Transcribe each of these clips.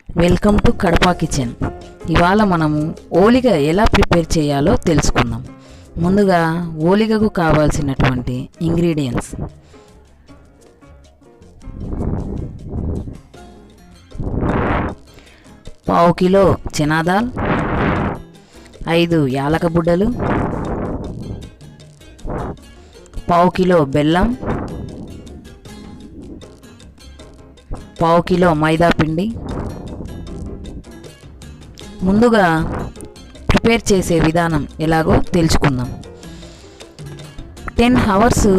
Welcome to Kadapa kitchen. ఇవాళ మనము ఓలిగ ఎలా ప్రిపేర్ చేయాలో తెలుసుకుందాం. ముందుగా ఓలిగకు కావాల్సినటువంటి ఇంగ్రీడియంట్స్: పావు కిలో చనాదాల్, 5 యాలక బుడ్డలు, పావు కిలో బెల్లం, పావు కిలో మైదా పిండి. ముందుగా ప్రిపేర్ చేసే విధానం ఎలాగో తెలుసుకుందాం. 10 అవర్స్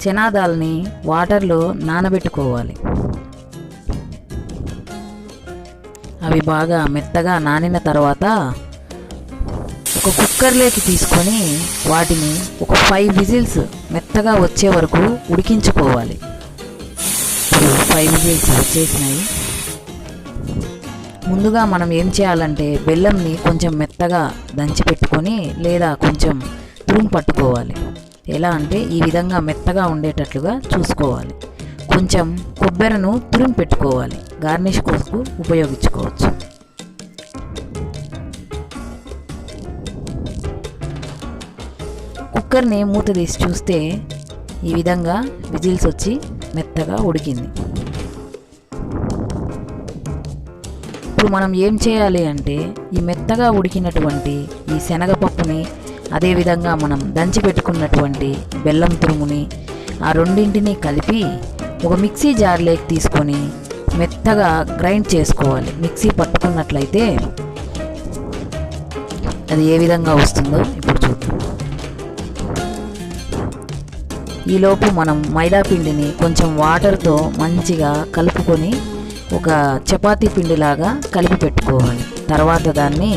చనాదాల్ని వాటర్లో నానబెట్టుకోవాలి. అవి బాగా మెత్తగా నానిన తర్వాత ఒక కుక్కర్లోకి తీసుకొని వాటిని ఒక 5 విజిల్స్ మెత్తగా వచ్చే వరకు ఉడికించుకోవాలి. 5 విజిల్స్ వచ్చేసినాయి. ముందుగా మనం ఏం చేయాలంటే బెల్లంని కొంచెం మెత్తగా దంచి పెట్టుకొని లేదా కొంచెం తురుము పట్టుకోవాలి. ఎలా అంటే ఈ విధంగా మెత్తగా ఉండేటట్లుగా చూసుకోవాలి. కొంచెం కొబ్బరిను తురుము పెట్టుకోవాలి. గార్నిష్ కోసం ఉపయోగించుకోవచ్చు. కుక్కర్ని మూత తీసి చూస్తే ఈ విధంగా విజిల్స్ వచ్చి మెత్తగా ఉడికింది. ఇప్పుడు మనం ఏం చేయాలి అంటే ఈ మెత్తగా ఉడికినటువంటి ఈ శనగపప్పుని, అదేవిధంగా మనం దంచి పెట్టుకున్నటువంటి బెల్లం తురుముని, ఆ రెండింటిని కలిపి ఒక మిక్సీ జార్లోకి తీసుకొని మెత్తగా గ్రైండ్ చేసుకోవాలి. మిక్సీ పట్టుకున్నట్లయితే అది ఏ విధంగా వస్తుందో ఇప్పుడు చూద్దాం. ఈలోపు మనం మైదా పిండిని కొంచెం వాటర్తో మంచిగా కలుపుకొని ఒక చపాతీ పిండిలాగా కలిపి పెట్టుకోవాలి. తర్వాత దాన్ని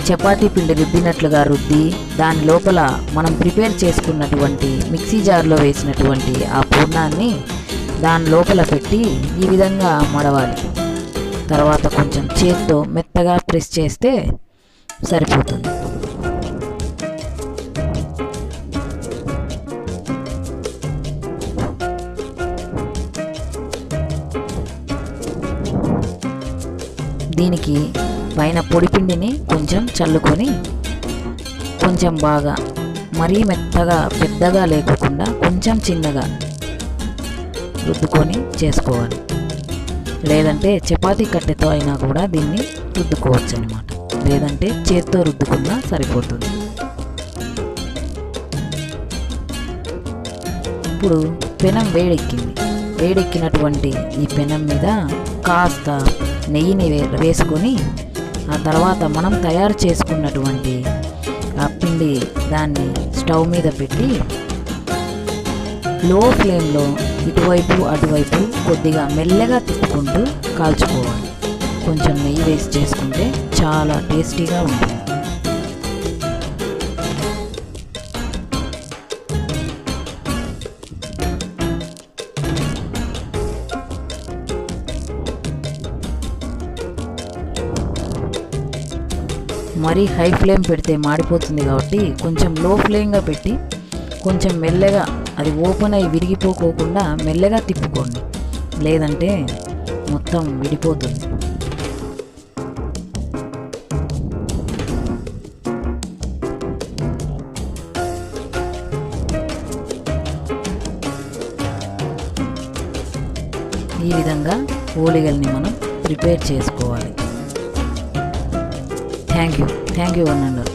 చపాతీ పిండి రుద్దినట్లుగా రుద్ది దాని లోపల మనం ప్రిపేర్ చేసుకున్నటువంటి మిక్సీ జార్లో వేసినటువంటి ఆ పూర్ణాన్ని దాని లోపల పెట్టి ఈ విధంగా మడవాలి. తర్వాత కొంచెం చేత్తో మెత్తగా ప్రెస్ చేస్తే సరిపోతుంది. దీనికి పైన పొడిపిండిని కొంచెం చల్లుకొని కొంచెం బాగా మరీ మెత్తగా పెద్దగా లేకుండా కొంచెం చిన్నగా రుద్దుకొని చేసుకోవాలి. లేదంటే చపాతీ కట్టెతో అయినా కూడా దీన్ని రుద్దుకోవచ్చు అన్నమాట. లేదంటే చేత్తో రుద్దుకున్నా సరిపోతుంది. ఇప్పుడు పెనం వేడెక్కినటువంటి ఈ పెనం మీద కాస్త నెయ్యిని వేసుకొని ఆ తర్వాత మనం తయారు చేసుకున్నటువంటి ఆ పిండి దాన్ని స్టవ్ మీద పెట్టి లో ఫ్లేమ్లో ఇటువైపు అటువైపు కొద్దిగా మెల్లగా తిప్పుకుంటూ కాల్చుకోవాలి. కొంచెం నెయ్యి వేసి చేసుకుంటే చాలా టేస్టీగా ఉంటుంది. మరీ హై ఫ్లేమ్ పెడితే మాడిపోతుంది కాబట్టి కొంచెం లో ఫ్లేమ్గా పెట్టి కొంచెం మెల్లగా అది ఓపెన్ అయ్యి విరిగిపోకోకుండా మెల్లగా తిప్పుకోండి. లేదంటే మొత్తం విడిపోతుంది. ఈ విధంగా ఓలిగల్ని మనం ప్రిపేర్ చేసుకోవాలి. Thank you one and all.